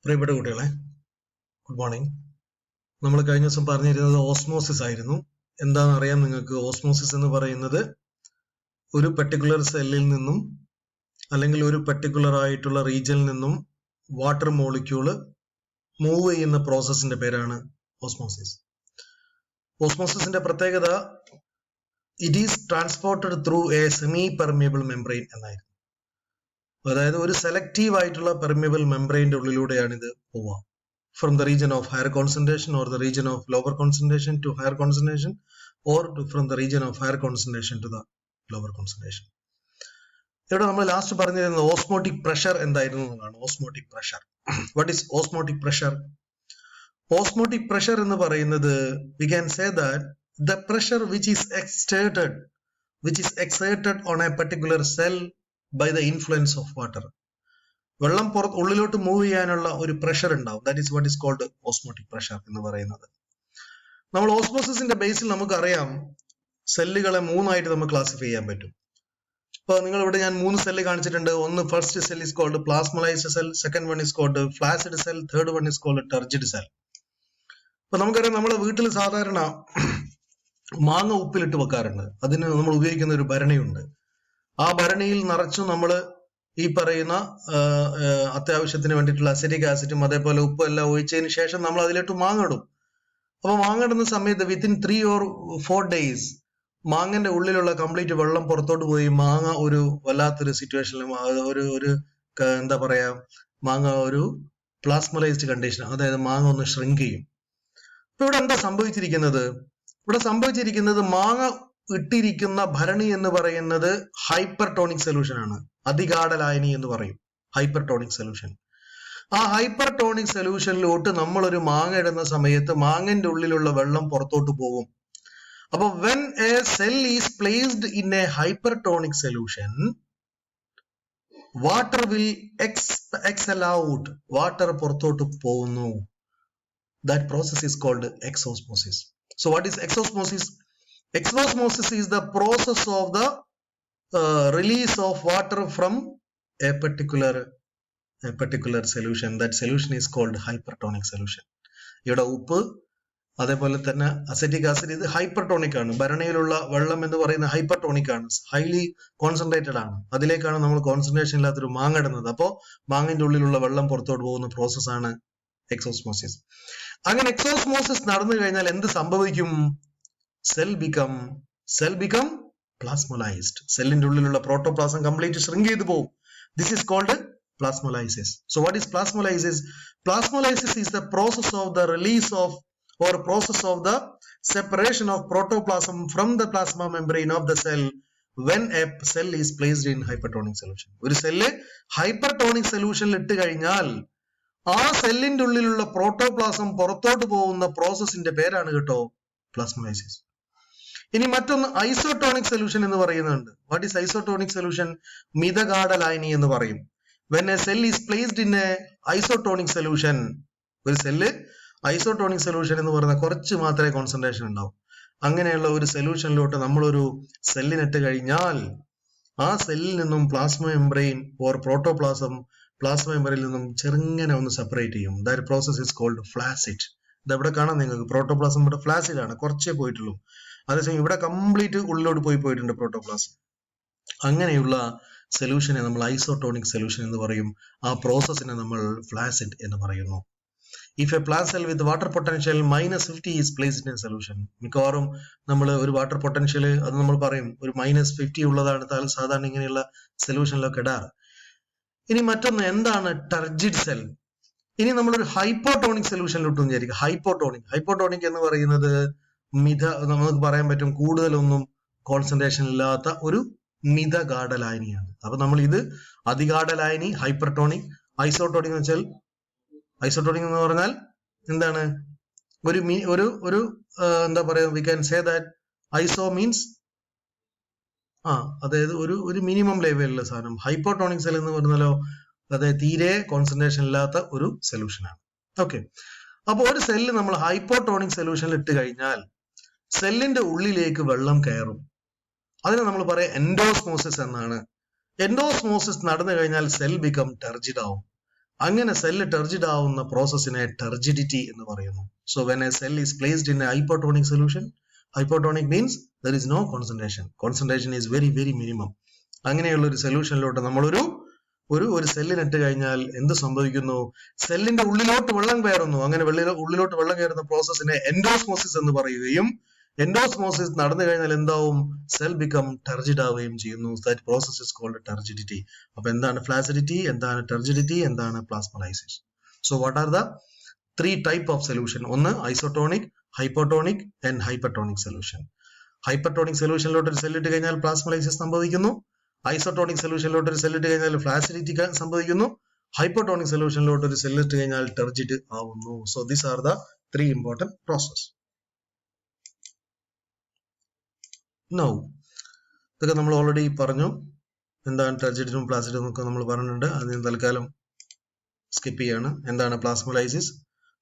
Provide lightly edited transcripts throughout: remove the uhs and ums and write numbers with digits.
പ്രിയപ്പെട്ട കുട്ടികളെ, good morning. നമ്മൾ കഴിഞ്ഞ ദിവസം പറഞ്ഞിരുന്നത് ഓസ്മോസിസ് ആയിരുന്നു. എന്താണെന്ന് അറിയാം നിങ്ങൾക്ക്? ഓസ്മോസിസ് എന്ന് പറയുന്നത് ഒരു പെർട്ടിക്കുലർ സെല്ലിൽ നിന്നും അല്ലെങ്കിൽ ഒരു പെർട്ടിക്കുലർ ആയിട്ടുള്ള റീജിയനിൽ നിന്നും വാട്ടർ മോളിക്യൂള് മൂവ് ചെയ്യുന്ന പ്രോസസ്സിന്റെ പേരാണ് ഓസ്മോസിസ്. ഓസ്മോസിസിന്റെ പ്രത്യേകത it is transported through A semi permeable membrane എന്നായിരുന്നു. അതായത് ഒരു സെലക്റ്റീവ് ആയിട്ടുള്ള പെർമിയബിൾ മെംബ്രെയിന്റെ ഉള്ളിലൂടെയാണ് ഇത് പോവുക. From the region of higher concentration or the region of lower concentration to higher concentration or from the region of higher concentration to the lower concentration. ഇവിടെ നമ്മൾ last പറഞ്ഞിരുന്നത് ഓസ്മോട്ടിക് പ്രഷർ എന്തായിരുന്നു എന്നാണ്. Osmotic pressure. What is osmotic pressure? Osmotic pressure എന്ന് പറയുന്നത് we can say that the pressure which is exerted on a particular cell by the influence of water. വെള്ളം ഉള്ളിലോട്ട് move ചെയ്യാനുള്ള ഒരു പ്രഷർ ഉണ്ടാവും. That is what is called osmotic pressure എന്ന് പറയുന്നത്. നമ്മൾ ഓസ്മോസിസിന്റെ ബേസിൽ നമുക്കറിയാം സെല്ലുകളെ മൂന്നായിട്ട് നമുക്ക് ക്ലാസിഫൈ ചെയ്യാൻ പറ്റും. ഇപ്പൊ നിങ്ങൾ ഇവിടെ ഞാൻ 3 സെല്ല് കാണിച്ചിട്ടുണ്ട്. ഒന്ന് first cell is called plasmolysed cell, second one is called flaccid cell, third one is called turgid cell. അപ്പൊ നമുക്കറിയാം നമ്മുടെ വീട്ടിൽ സാധാരണ മാങ്ങ ഉപ്പിലിട്ട് വെക്കാറുണ്ട്. അതിന് നമ്മൾ ഉപയോഗിക്കുന്ന ഒരു ഭരണിയുണ്ട്. ആ ഭരണിയിൽ നിറച്ചു നമ്മൾ ഈ പറയുന്ന അത്യാവശ്യത്തിന് വേണ്ടിയിട്ടുള്ള അസിറ്റിക് ആസിഡും അതേപോലെ ഉപ്പും എല്ലാം ഒഴിച്ചതിന് ശേഷം നമ്മൾ അതിലോട്ട് മാങ്ങ ഇടും. അപ്പൊ മാങ്ങ ഇടുന്ന സമയത്ത് വിത്തിൻ 3 or 4 days മാങ്ങന്റെ ഉള്ളിലുള്ള കംപ്ലീറ്റ് വെള്ളം പുറത്തോട്ട് പോയി മാങ്ങ ഒരു വല്ലാത്തൊരു സിറ്റുവേഷനിലും ഒരു എന്താ പറയാ, മാങ്ങ ഒരു പ്ലാസ്മലൈസ്ഡ് കണ്ടീഷൻ, അതായത് മാങ്ങ ഒന്ന് ഷ്രിങ്ക് ചെയ്യും. അപ്പൊ ഇവിടെ എന്താ സംഭവിച്ചിരിക്കുന്നത്? ഇവിടെ സംഭവിച്ചിരിക്കുന്നത് മാങ്ങ ഇട്ടിരിക്കുന്ന ഭരണി എന്ന് പറയുന്നത് ഹൈപ്പർടോണിക് സൊല്യൂഷൻ ആണ്. അതിഗാഢലായനി എന്ന് പറയും ഹൈപ്പർടോണിക് സൊല്യൂഷൻ. ആ ഹൈപ്പർടോണിക് സൊല്യൂഷനിലോട്ട് നമ്മളൊരു മാങ്ങ ഇടുന്ന സമയത്ത് മാങ്ങന്റെ ഉള്ളിലുള്ള വെള്ളം പുറത്തോട്ട് പോകും. അപ്പൊ when a cell is placed in a hypertonic solution, water will exhale out. Water പുറത്തോട്ട് പോകുന്നു. That process is called exosmosis. So what is exosmosis? Exosmosis is the process of the release of water from a particular solution. That solution is called hypertonic solution. ഇവിടെ ഉപ്പ് അതേപോലെ തന്നെ acetic acid ഇത് hypertonic ആണ്. ഭരണിയിലുള്ള വെള്ളം എന്ന് പറയുന്നത് hypertonic ആണ്, ഹൈലി കോൺസെൻട്രേറ്റഡ് ആണ്. അതിലേക്കാണ് നമ്മൾ കോൺസെൻട്രേഷൻ ഇല്ലാത്തൊരു മാങ്ങ ഇടുന്നത്. അപ്പോൾ മാങ്ങിന്റെ ഉള്ളിലുള്ള വെള്ളം പുറത്തോട്ട് പോകുന്ന പ്രോസസ്സാണ് എക്സോസ്മോസിസ്. അങ്ങനെ എക്സോസ്മോസിസ് നടന്നു കഴിഞ്ഞാൽ എന്ത് സംഭവിക്കും? Cell become plasmolysed. സെല്ലിന്റെ ഉള്ളിലുള്ള പ്രോട്ടോപ്ലാസം കംപ്ലീറ്റ് ഷ്രിങ്ക് ചെയ്തു പോകും. This is called plasmolysis. So what is plasmolysis? Plasmolysis is the process of the release of or process of the separation of protoplasm from the plasma membrane of the cell when a cell is placed in hypertonic solution. ഒരു cell hypertonic സൊല്യൂഷനിൽ ഇട്ട് കഴിഞ്ഞാൽ ആ സെല്ലിന്റെ ഉള്ളിലുള്ള protoplasm പുറത്തോട്ട് പോകുന്ന പ്രോസസ്സിന്റെ പേരാണ് കേട്ടോ പ്ലാസ്മോലൈസിസ്. ഇനി മറ്റൊന്ന് ഐസോട്ടോണിക് സൊല്യൂഷൻ എന്ന് പറയുന്നുണ്ട്. What is isotonic solution? മിതഗാഢലായനി എന്ന് പറയും. When a cell is placed in a isotonic solution, ഒരു സെല്ല് ഐസോട്ടോണിക് സൊല്യൂഷൻ എന്ന് പറയുന്ന കുറച്ച് മാത്രമേ കോൺസെൻട്രേഷൻ ഉണ്ടാവും. അങ്ങനെയുള്ള ഒരു സൊല്യൂഷനിലോട്ട് നമ്മളൊരു സെല്ലിനിട്ട് കഴിഞ്ഞാൽ ആ സെല്ലിൽ നിന്നും plasma membrane or protoplasm plasma മെംബ്രെയിനിൽ നിന്നും ചെറുങ്ങനെ ഒന്ന് സെപ്പറേറ്റ് ചെയ്യും. That process is called flaccid. ഇതെവിടെ കാണാം നിങ്ങൾക്ക്? പ്രോട്ടോപ്ലാസം ഇവിടെ ഫ്ലാസിഡ് ആണ്, കുറച്ചേ പോയിട്ടുള്ളൂ. അതേസമയം ഇവിടെ കംപ്ലീറ്റ് ഉള്ളിലോട്ട് പോയിട്ടുണ്ട് പ്രോട്ടോപ്ലാസം. അങ്ങനെയുള്ള സൊല്യൂഷനെ നമ്മൾ ഐസോട്ടോണിക് സൊല്യൂഷൻ എന്ന് പറയും. ആ പ്രോസസ്സിനെ നമ്മൾ ഫ്ലാസിഡ് എന്ന് പറയുന്നു. If A plant cell with water potential -50 is placed in A solution, മിക്കവാറും നമ്മൾ ഒരു വാട്ടർ പൊട്ടൻഷ്യൽ അത് നമ്മൾ പറയും ഒരു -50 ഉള്ളതാണ് സാധാരണ ഇങ്ങനെയുള്ള സൊല്യൂഷനിലൊക്കെ ഇടാറ്. ഇനി മറ്റൊന്ന് എന്താണ് ടർജിഡ് സെൽ? ഇനി നമ്മളൊരു ഹൈപ്പോട്ടോണിക് സൊല്യൂഷനിലോട്ട് വിചാരിക്കുക. ഹൈപ്പോട്ടോണിക് എന്ന് പറയുന്നത് നമുക്ക് പറയാൻ പറ്റും കൂടുതലൊന്നും കോൺസെൻട്രേഷൻ ഇല്ലാത്ത ഒരു മിതഗാഢലായനിയാണ്. അപ്പൊ നമ്മൾ ഇത് അതിഗാഢലായനി, ഹൈപ്പർടോണിക്, ഐസോട്ടോണിക് എന്ന് വെച്ചാൽ ഐസോട്ടോണിക് എന്ന് പറഞ്ഞാൽ എന്താണ്? ഒരു എന്താ പറയാ, V can say that iso means അതായത് ഒരു മിനിമം ലെവലിലുള്ള സാധനം. ഹൈപ്പോട്ടോണിക് സെൽ എന്ന് പറഞ്ഞാലോ അതായത് തീരെ കോൺസെൻട്രേഷൻ ഇല്ലാത്ത ഒരു സൊല്യൂഷനാണ്. ഓക്കെ, അപ്പൊ ഒരു സെല്ല് നമ്മൾ ഹൈപ്പോട്ടോണിക് സൊല്യൂഷനിൽ ഇട്ട് കഴിഞ്ഞാൽ സെല്ലിന്റെ ഉള്ളിലേക്ക് വെള്ളം കയറും. അതിനെ നമ്മൾ പറയാം എൻഡോസ്മോസിസ് എന്നാണ്. എൻഡോസ്മോസിസ് നടന്നു കഴിഞ്ഞാൽ സെൽ ബിക്കം ടർജിഡ് ആവും. അങ്ങനെ സെല്ല് ടർജിഡ് ആവുന്ന പ്രോസസ്സിനെ ടർജിഡിറ്റി എന്ന് പറയുന്നു. So when a cell is placed in a hypotonic solution, hypotonic means there is no concentration is very very minimum. അങ്ങനെയുള്ള ഒരു സൊല്യൂഷനിലോട്ട് നമ്മളൊരു ഒരു സെല്ലിനിട്ട് കഴിഞ്ഞാൽ എന്ത് സംഭവിക്കുന്നു? സെല്ലിന്റെ ഉള്ളിലോട്ട് വെള്ളം കയറുന്നു. അങ്ങനെ ഉള്ളിലോട്ട് വെള്ളം കയറുന്ന പ്രോസസ്സിനെ എൻഡോസ്മോസിസ് എന്ന് പറയുകയും, എൻഡോസ്മോസിസ് നടന്നു കഴിഞ്ഞാൽ എന്താവും? സെൽ ബിക്കം ടർജിഡ് ആവുകയും ചെയ്യുന്നു. That process is called turgidity. അപ്പൊ എന്താണ് ഫ്ലാസിഡിറ്റി, എന്താണ് ടർജിഡിറ്റി, എന്താണ് plasmolysis? So what are the 3 type of solution? ഒന്ന് isotonic, hypotonic and hypertonic solution. Hypertonic സൊല്യൂഷനിലോട്ട് ഒരു സെല്ലിട്ട് കഴിഞ്ഞാൽ പ്ലാസ്മോലൈസിസ് സംഭവിക്കുന്നു. ഐസോട്ടോണിക് സൊല്യൂഷനിലോട്ട് ഒരു സെല്ലിട്ട് കഴിഞ്ഞാൽ ഫ്ലാസിഡിറ്റി സംഭവിക്കുന്നു. ഹൈപ്പോട്ടോണിക് സൊല്യൂഷനിലോട്ട് ഒരു സെല്ലിട്ട് കഴിഞ്ഞാൽ ടർജിഡ് ആവുന്നു. So these are the 3 important process. Now ഇതൊക്കെ നമ്മൾ ഓൾറെഡി പറഞ്ഞു. എന്താണ് ടർജിഡിനും പ്ലാസിഡിനും ഒക്കെ നമ്മൾ പറഞ്ഞിട്ടുണ്ട്. അതിന് തൽക്കാലം സ്കിപ്പ് ചെയ്യാണ്. എന്താണ് പ്ലാസ്മോലൈസിസ്?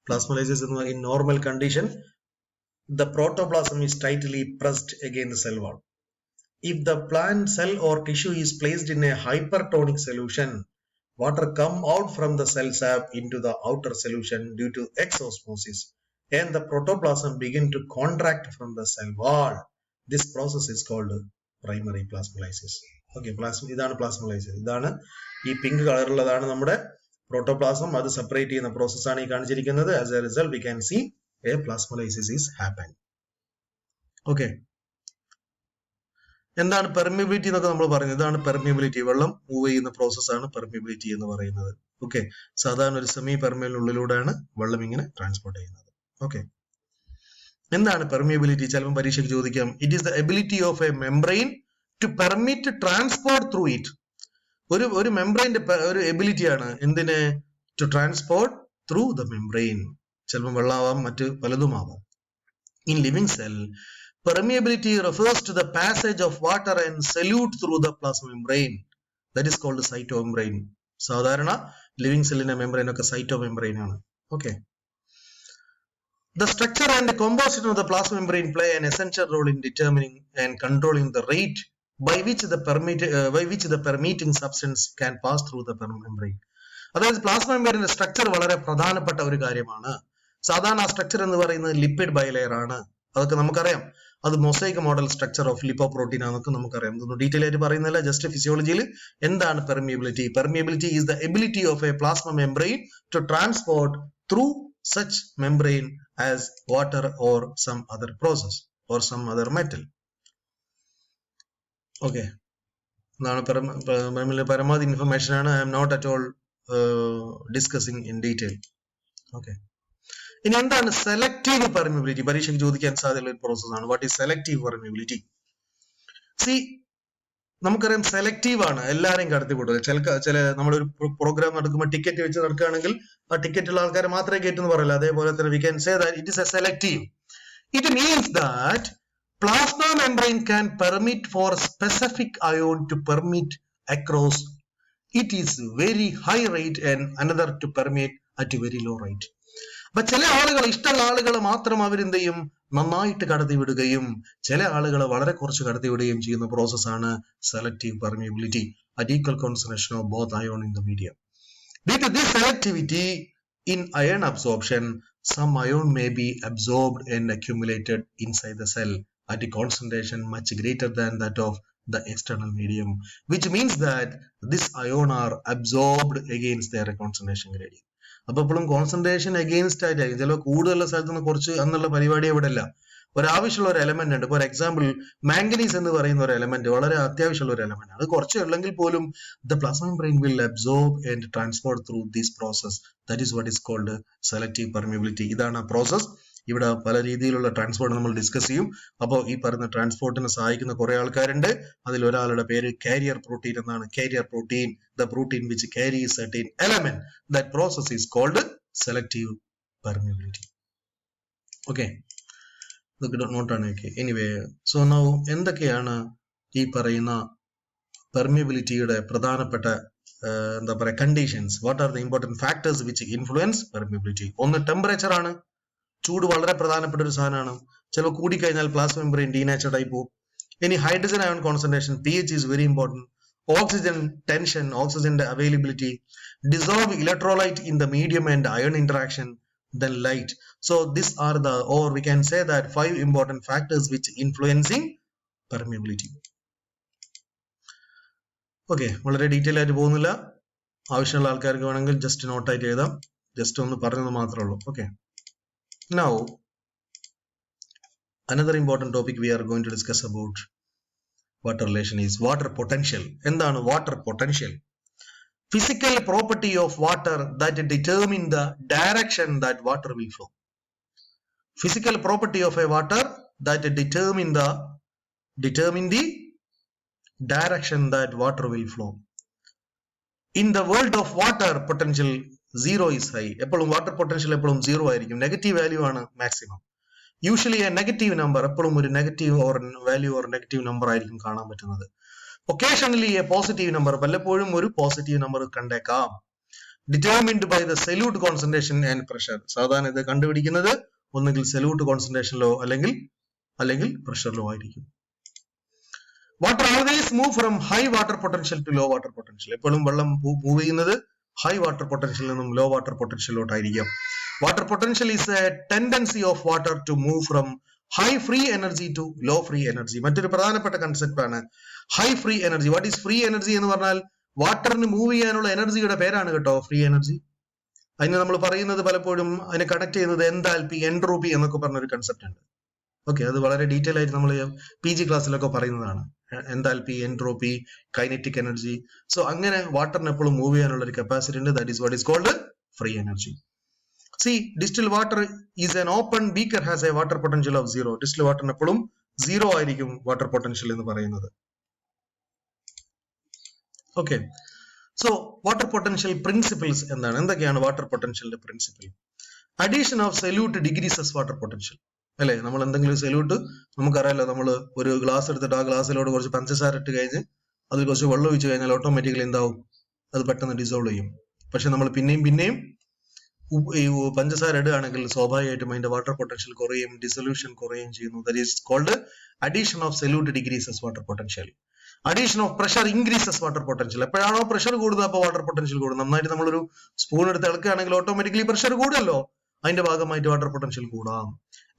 Plasmolysis in normal condition, the protoplasm is tightly pressed against the cell wall. If the plant cell or tissue is placed in a hypertonic solution, water come out from the cell sap into the outer solution due to exosmosis, and the protoplasm begin to contract from the cell wall. This process is called primary plasmolysis. Okay, ഇതാണ് plasmolysis. ഇതാണ് ഈ pink കളറിലുള്ളതാണ് നമ്മുടെ protoplasm. അത് separate ചെയ്യുന്ന പ്രോസസ്സാണ് ഈ കാണിച്ചിരിക്കുന്നത്. As a result we can see a plasmolysis is happen. Okay, എന്താണ് പെർമിയബിലിറ്റി എന്നൊക്കെ നമ്മൾ പറയുന്നത്? ഇതാണ് പെർമിയബിലിറ്റി. വെള്ളം മൂവ് ചെയ്യുന്ന പ്രോസസ്സാണ് പെർമിയബിലിറ്റി എന്ന് പറയുന്നത്. ഓക്കെ, സാധാരണ ഒരു സെമി പെർമിയലിനുള്ളിലൂടെയാണ് വെള്ളം ഇങ്ങനെ ട്രാൻസ്പോർട്ട് ചെയ്യുന്നത്. ഓക്കെ, എന്താണ് പെർമിയബിലിറ്റി? ചിലപ്പോൾ പരീക്ഷയ്ക്ക് ചോദിക്കാം. It is the ability of a membrane to permit transport through it. ഒരു മെംബ്രെയിന്റെ ഒരു എബിലിറ്റിയാണ് എന്തിന്? To transport through the membrane. ചിലപ്പോൾ വെള്ളമാവാം, മറ്റ് പലതുമാവാം. In living cell, permeability refers to the passage of water and solute through the plasma membrane. That is called cytomembrane. സാധാരണ ലിവിംഗ് സെല്ലിന്റെ മെംബ്രെയിൻ ഒക്കെ സൈറ്റോമെംബ്രെയിൻ ആണ്. Okay, the structure and the composition of the plasma membrane play an essential role in determining and controlling the rate by which the permeating substance can pass through the membrane. അതായത് plasma മെംബ്രെയിന്റെ structure വളരെ പ്രധാനപ്പെട്ട ഒരു കാര്യമാണ്. സാധാരണ ആ structure എന്ന് പറയുന്നത് lipid bilayer ആണ്. അതൊക്കെ നമുക്കറിയാം. അത് mosaic model structure of lipoprotein ആണെന്നൊക്കെ നമുക്കറിയാം. ഇതൊന്നും ഡീറ്റെയിൽ ആയിട്ട് പറയുന്നില്ല, ജസ്റ്റ് ഫിസിയോളജിയിൽ എന്താണ് permeability? Permeability is the ability of a plasma membrane to transport through such membrane as water or some other process or some other metal. Okay, പരമാവധി information ആണ്. I am not at all discussing in detail. Okay, ഇനി എന്താണ് selective permeability? പരീക്ഷയ്ക്ക് ചോദിക്കാൻ സാധ്യതയുള്ള ഒരു process ആണ്. What is selective permeability? C, നമുക്കറിയാം സെലക്റ്റീവ് ആണ്, എല്ലാരെയും കടത്തിവിടുക. ചില നമ്മളൊരു പ്രോഗ്രാം നടക്കുമ്പോൾ ടിക്കറ്റ് വെച്ച് നടക്കുകയാണെങ്കിൽ ആ ടിക്കറ്റ് ഉള്ള ആൾക്കാരെ മാത്രമേ കേട്ടെന്ന് പറയില്ല. അതേപോലെ തന്നെ we can say that it is a selective. It means that plasma membrane can permit for specific ion to permeate across it is very high rate and another to permeate at a very low rate. അപ്പൊ ചില ആളുകൾ, ഇഷ്ടമുള്ള ആളുകൾ മാത്രം അവരെന്ത് ചെയ്യും? നന്നായിട്ട് കടത്തിവിടുകയും ചില ആളുകൾ വളരെ കുറച്ച് കടത്തിവിടുകയും ചെയ്യുന്ന പ്രോസസ്സാണ് selective permeability. At equal concentration of both ion in the medium. Due to this selectivity in ion absorption, some ion may be absorbed and accumulated inside the cell at a concentration much greater than that of the external medium, which means that this ion are absorbed against their concentration gradient. അപ്പൊ എപ്പോഴും concentration against ആയിട്ടായിരിക്കും. ചില കൂടുതലുള്ള സ്ഥലത്ത് നിന്ന് കുറച്ച് എന്നുള്ള പരിപാടി ഇവിടെ ഇല്ല. ഒരാവശ്യമുള്ള ഒരു എലമെന്റ് ഉണ്ട്. ഫോർ എക്സാമ്പിൾ മാംഗനീസ് എന്ന് പറയുന്ന ഒരു എലമെന്റ് വളരെ അത്യാവശ്യമുള്ള ഒരു എലമെന്റ് ആണ്. അത് കുറച്ച് ഉള്ളെങ്കിൽ പോലും the plasma membrane will absorb and transport through this process. That is what is called selective permeability. ഇതാണ് ആ പ്രോസസ്. ഇവിടെ പല രീതിയിലുള്ള ട്രാൻസ്പോർട്ട് നമ്മൾ ഡിസ്കസ് ചെയ്യും. അപ്പോൾ ഈ പറയുന്ന ട്രാൻസ്പോർട്ടിനെ സഹായിക്കുന്ന കുറെ ആൾക്കാരുണ്ട്. അതിൽ ഒരാളുടെ പേര് കാരിയർ പ്രോട്ടീൻ എന്നാണ്. Carrier protein, the protein which carries certain element. That process is called selective permeability. Okay, നോട്ടാണ്. ഓക്കെ, എനിവേ, സോ നൗ എന്തൊക്കെയാണ് ഈ പറയുന്ന പെർമിയബിലിറ്റിയുടെ പ്രധാനപ്പെട്ട എന്താ പറയുക conditions? What are the important factors which influence permeability? ഒന്ന് ടെമ്പറേച്ചർ ആണ്. ചൂട് വളരെ പ്രധാനപ്പെട്ട ഒരു സാധനമാണ്. ചിലപ്പോൾ കൂടിക്കഴിഞ്ഞാൽ പ്ലാസ്മ മെംബ്രെയിൻ ഡീനാച്ചർഡ് ആയി പോകും. ഇനി hydrogen ion concentration, pH is very important. oxygen tension, oxygen availability, dissolve electrolyte in the medium and ion interaction, then light. So these are the, or we can say that 5 important factors which influencing permeability. Okay, വളരെ detail ആയിട്ട് പോകുന്നില്ല. ആവശ്യമുള്ള ആൾക്കാർക്ക് വേണമെങ്കിൽ just not ആയിട്ട് എഴുതാം. Just ഒന്ന് പറഞ്ഞത് മാത്രമേ ഉള്ളൂ. Okay. Now, another important topic we are going to discuss about water relation is water potential. എന്താണ് water potential? Physical property of water that determine the direction that water will flow. Physical property of a water that determine the direction that water will flow. In the world of water, potential 0 is high. എപ്പോഴും water potential എപ്പോഴും 0 ആയിരിക്കും. Negative value ആണ് maximum. Usually a negative number, എപ്പോഴും ഒരു negative or value or negative number ആയിരിക്കും കാണാൻ പറ്റുന്നത്. Occasionally a positive number, പലപ്പോഴും ഒരു പോസിറ്റീവ് നമ്പർ കണ്ടേക്കാം. Determined by the solute concentration and pressure. സാധാരണ ഇത് കണ്ടുപിടിക്കുന്നത് ഒന്നുകിൽ സൊല്യൂട്ട് കോൺസെൻട്രേഷനിലോ അല്ലെങ്കിൽ പ്രഷറിലോ ആയിരിക്കും. Water always move from high water potential to low water potential. എപ്പോഴും വെള്ളം മൂവ് ചെയ്യുന്നത് ഹൈ വാട്ടർ പൊട്ടൻഷ്യൽ നിന്നും low water പൊട്ടൻഷ്യലിലോട്ടായിരിക്കും. Water potential is a tendency of water to move from high free energy to low free energy. മറ്റൊരു പ്രധാനപ്പെട്ട concept ആണ് high free energy. What is free energy എന്ന് പറഞ്ഞാൽ വാട്ടറിന് move ചെയ്യാനുള്ള എനർജിയുടെ പേരാണ് കേട്ടോ ഫ്രീ എനർജി. അതിന് നമ്മൾ പറയുന്നത് പലപ്പോഴും അതിനെ കണക്ട് ചെയ്യുന്നത് എൻതാൽപി, എൻട്രോപ്പി എന്നൊക്കെ പറഞ്ഞൊരു കൺസെപ്റ്റ് ഉണ്ട്. ഓക്കെ, അത് വളരെ ഡീറ്റെയിൽ ആയിട്ട് നമ്മൾ PG ക്ലാസ്സിലൊക്കെ പറയുന്നതാണ്. Enthalpy, entropy, kinetic energy. So അങ്ങനെ വാട്ടറിന് എപ്പോഴും മൂവ് ചെയ്യാനുള്ള ഒരു കപ്പാസിറ്റി ഉണ്ട്. That is what is called free energy. See, distilled water is an open beaker has a water potential of 0. Distilled water എപ്പോഴും 0 ആയിരിക്കും വാട്ടർ പൊട്ടൻഷ്യൽ എന്ന് പറയുന്നത്. Okay, so water potential principles എന്താണ്? എന്തൊക്കെയാണ് വാട്ടർ പൊട്ടൻഷ്യലിന്റെ principle? Addition of solute decreases water potential. അല്ലെ, നമ്മൾ എന്തെങ്കിലും സൊല്യൂട്ട്, നമുക്കറിയാലോ, നമ്മൾ ഒരു ഗ്ലാസ് എടുത്തിട്ട് ആ ഗ്ലാസ്സിലോട് കുറച്ച് പഞ്ചസാര ഇട്ട് കഴിഞ്ഞ് അതിൽ കുറച്ച് വെള്ളം ഒഴിച്ച് കഴിഞ്ഞാൽ ഓട്ടോമാറ്റിക്കലി എന്താവും? അത് പെട്ടെന്ന് ഡിസോൾവ് ചെയ്യും. പക്ഷെ നമ്മൾ പിന്നെയും ഈ പഞ്ചസാര ഇടുകയാണെങ്കിൽ സ്വാഭാവികമായിട്ടും അതിന്റെ വാട്ടർ പൊട്ടൻഷ്യൽ കുറയും, ഡിസൊല്യൂഷൻ കുറയുകയും ചെയ്യുന്നു. That is called addition of solute decreases water potential. Addition of pressure increases water potential. എപ്പോഴാണോ പ്രഷർ കൂടുന്നത് അപ്പോൾ വാട്ടർ പൊട്ടൻഷ്യൽ കൂടും. നന്നായിട്ട് നമ്മളൊരു സ്പൂൺ എടുത്ത് ഇളക്കുകയാണെങ്കിൽ ഓട്ടോമാറ്റിക്കലി പ്രഷർ കൂടുമല്ലോ, അതിന്റെ ഭാഗമായിട്ട് വാട്ടർ പൊട്ടൻഷ്യൽ കൂടാം.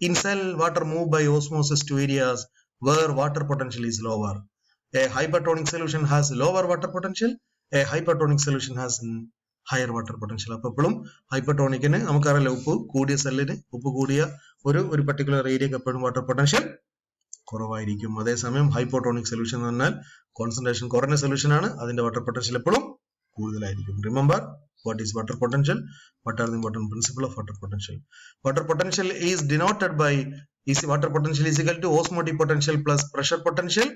In cell water move by osmosis to areas where water potential is lower. A hypertonic solution has lower water potential, a hypertonic solution has higher water potential. അപ്പൊ എപ്പോഴും ഹൈപ്പർട്ടോണിക്കിന് നമുക്കറിയാലോ, ഉപ്പ് കൂടിയ സെല്ലിന്, ഉപ്പ് കൂടിയ ഒരു പർട്ടിക്കുലർ ഏരിയക്ക് എപ്പോഴും വാട്ടർ പൊട്ടൻഷ്യൽ കുറവായിരിക്കും. അതേസമയം ഹൈപ്പോട്ടോണിക് സൊല്യൂഷൻ എന്ന് പറഞ്ഞാൽ കോൺസെൻട്രേഷൻ കുറഞ്ഞ സൊല്യൂഷൻ ആണ്, അതിന്റെ വാട്ടർ പൊട്ടൻഷ്യൽ എപ്പോഴും കൂടുതലായിരിക്കും. Remember, what is water potential? What are the important principle of water potential? Water potential is denoted by water potential is equal to osmotic potential plus pressure potential,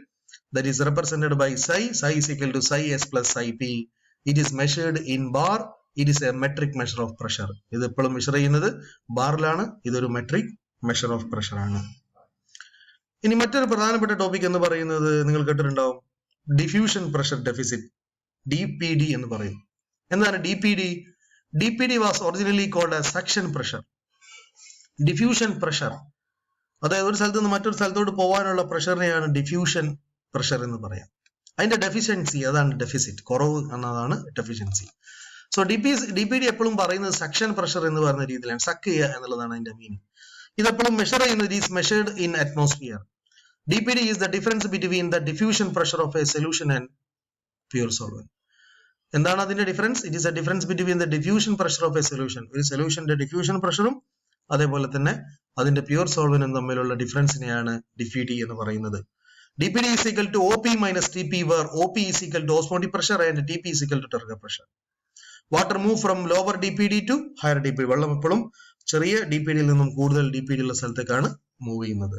that is represented by psi. Psi is equal to psi s plus psi p. It is measured in bar. It is a metric measure of pressure. ഇത് എപ്പോഴും measure ചെയ്യുന്നത് ബാറിലാണ്. ഇതൊരു metric measure of pressure ആണ്. ഇനി മറ്റൊരു പ്രധാനപ്പെട്ട topic എന്ന് പറയുന്നത് നിങ്ങൾ കേട്ടിട്ടുണ്ടാവും, ഡിഫ്യൂഷൻ പ്രഷർ ഡെഫിസിറ്റ്, DPD എന്ന് പറയും. എന്താണ് DPD? DPD was originally called as suction pressure. Diffusion pressure, അതായത് ഒരു സ്ഥലത്ത് നിന്ന് മറ്റൊരു സ്ഥലത്തോട്ട് പോകാനുള്ള പ്രഷറിനെയാണ് ഡിഫ്യൂഷൻ പ്രഷർ എന്ന് പറയാം. അതിന്റെ ഡെഫിഷ്യൻസി, അതാണ് ഡെഫിസിറ്റ്, കുറവ് എന്നതാണ് ഡെഫിഷ്യൻസി. സോ DPD എപ്പോഴും പറയുന്നത് സക്ഷൻ പ്രഷർ എന്ന് പറയുന്ന രീതിയിലാണ്, സക്ക് ചെയ്യുക എന്നുള്ളതാണ് അതിന്റെ മീനിങ്. ഇതെപ്പോഴും മെഷർ ചെയ്യുന്നത് is measured in atmosphere. DPD is the difference between the diffusion pressure of A solution and pure solvent. എന്താണ് അതിന്റെ difference? It is A difference between the diffusion pressure of A solution, ഒരു സൊല്യൂഷന്റെ diffusion പ്രഷറും അതേപോലെ തന്നെ അതിന്റെ pure സോൾവെന്റും തമ്മിലുള്ള ഡിഫറൻസിനെയാണ് DPD എന്ന് പറയുന്നത്. DPD is equal to OP minus TP, where OP is equal to osmotic pressure and TP is equal to turgor pressure. Water move from lower DPD to higher DPD. വെള്ളം എപ്പോഴും ചെറിയ DPD-യിൽ നിന്നും കൂടുതൽ DPD ഉള്ള സ്ഥലത്തേക്കാണ് move ചെയ്യുന്നത്.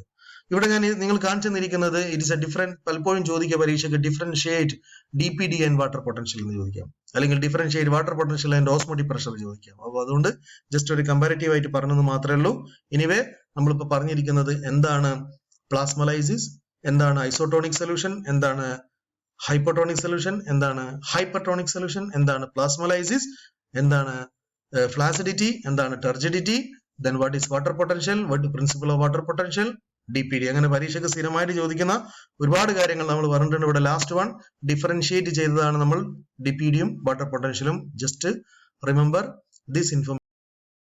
ഇവിടെ ഞാൻ നിങ്ങൾ കാണിച്ചു തന്നിരിക്കുന്നത് ഇറ്റ് ഇസ് എ ഡിഫറെന്റ്, പലപ്പോഴും ചോദിക്കുക പരീക്ഷയ്ക്ക്, differentiate DPD and water potential എന്ന് ചോദിക്കാം, അല്ലെങ്കിൽ differentiate water potential and osmotic pressure ചോദിക്കാം. അപ്പോൾ അതുകൊണ്ട് ജസ്റ്റ് ഒരു കമ്പാരിറ്റീവ് ആയിട്ട് പറഞ്ഞത് മാത്രമേ ഉള്ളൂ. എനിവേ, നമ്മളിപ്പോൾ പറഞ്ഞിരിക്കുന്നത് എന്താണ് പ്ലാസ്മോലൈസിസ്, എന്താണ് ഐസോട്ടോണിക് സൊല്യൂഷൻ, എന്താണ് ഹൈപ്പോട്ടോണിക് സൊല്യൂഷൻ, എന്താണ് ഹൈപ്പർട്ടോണിക് സൊല്യൂഷൻ, എന്താണ് പ്ലാസ്മോലൈസിസ്, എന്താണ് ഫ്ലാസിഡിറ്റി, എന്താണ് ടർജിഡിറ്റി, then what is water potential, what is the principle of water potential, DPD. അങ്ങനെ പരീക്ഷയ്ക്ക് സ്ഥിരമായിട്ട് ചോദിക്കുന്ന ഒരുപാട് കാര്യങ്ങൾ നമ്മൾ പറഞ്ഞിട്ടുണ്ട്. ഇവിടെ ലാസ്റ്റ് വൺ ഡിഫറൻഷിയേറ്റ് ചെയ്തതാണ് നമ്മൾ DPD യും വാട്ടർ പൊട്ടൻഷ്യലും. Just remember this information.